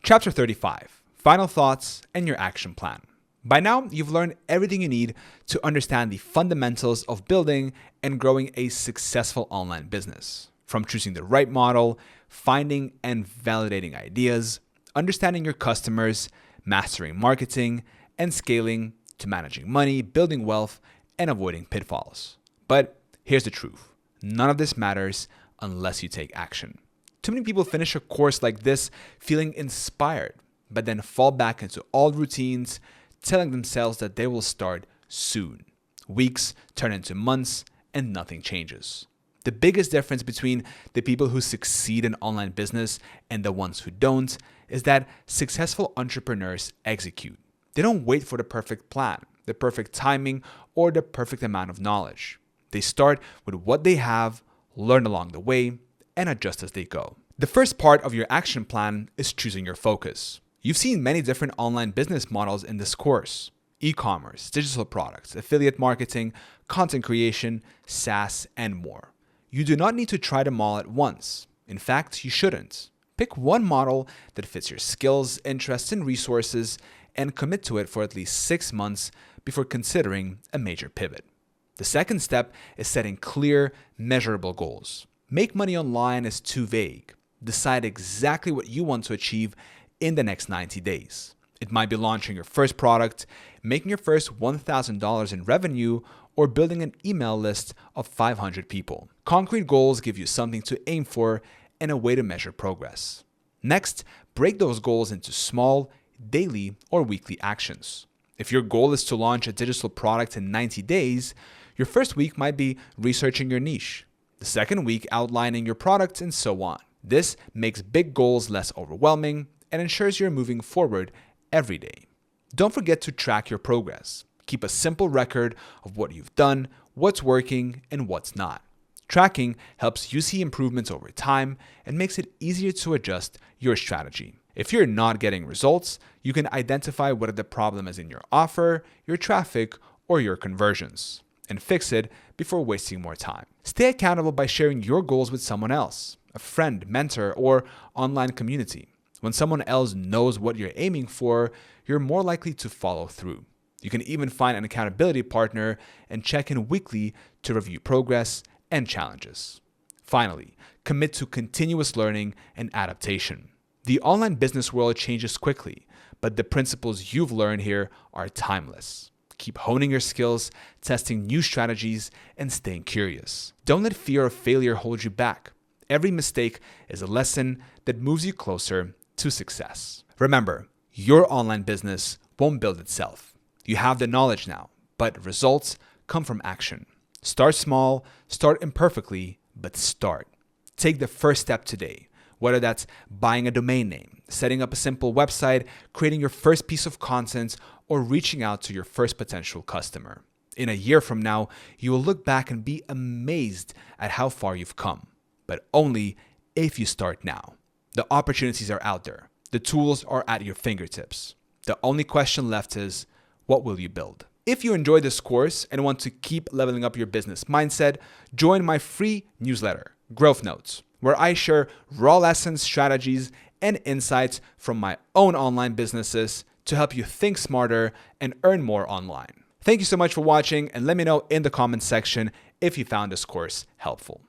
Chapter 35, Final Thoughts and Your Action Plan. By now, you've learned everything you need to understand the fundamentals of building and growing a successful online business. From choosing the right model, finding and validating ideas, understanding your customers, mastering marketing, and scaling, to managing money, building wealth, and avoiding pitfalls. But here's the truth. None of this matters unless you take action. Too many people finish a course like this feeling inspired, but then fall back into old routines, telling themselves that they will start soon. Weeks turn into months and nothing changes. The biggest difference between the people who succeed in online business and the ones who don't is that successful entrepreneurs execute. They don't wait for the perfect plan, the perfect timing, or the perfect amount of knowledge. They start with what they have, learn along the way, and adjust as they go. The first part of your action plan is choosing your focus. You've seen many different online business models in this course: e-commerce, digital products, affiliate marketing, content creation, SaaS, and more. You do not need to try them all at once. In fact, you shouldn't. Pick one model that fits your skills, interests, and resources and commit to it for at least 6 months before considering a major pivot. The second step is setting clear, measurable goals. Make money online is too vague. Decide exactly what you want to achieve in the next 90 days. It might be launching your first product, making your first $1,000 in revenue, or building an email list of 500 people. Concrete goals give you something to aim for and a way to measure progress. Next, break those goals into small, daily, or weekly actions. If your goal is to launch a digital product in 90 days, your first week might be researching your niche, the second week outlining your product, and so on. This makes big goals less overwhelming and ensures you're moving forward every day. Don't forget to track your progress. Keep a simple record of what you've done, what's working, and what's not. Tracking helps you see improvements over time and makes it easier to adjust your strategy. If you're not getting results, you can identify whether the problem is in your offer, your traffic, or your conversions, and fix it before wasting more time. Stay accountable by sharing your goals with someone else, a friend, mentor, or online community. When someone else knows what you're aiming for, you're more likely to follow through. You can even find an accountability partner and check in weekly to review progress and challenges. Finally, commit to continuous learning and adaptation. The online business world changes quickly, but the principles you've learned here are timeless. Keep honing your skills, testing new strategies, and staying curious. Don't let fear of failure hold you back. Every mistake is a lesson that moves you closer to success. Remember, your online business won't build itself. You have the knowledge now, but results come from action. Start small, start imperfectly, but start. Take the first step today, whether that's buying a domain name, setting up a simple website, creating your first piece of content, or reaching out to your first potential customer. In a year from now, you will look back and be amazed at how far you've come, but only if you start now. The opportunities are out there. The tools are at your fingertips. The only question left is, what will you build? If you enjoyed this course and want to keep leveling up your business mindset, join my free newsletter, Growth Notes, where I share raw lessons, strategies, and insights from my own online businesses to help you think smarter and earn more online. Thank you so much for watching, and let me know in the comments section if you found this course helpful.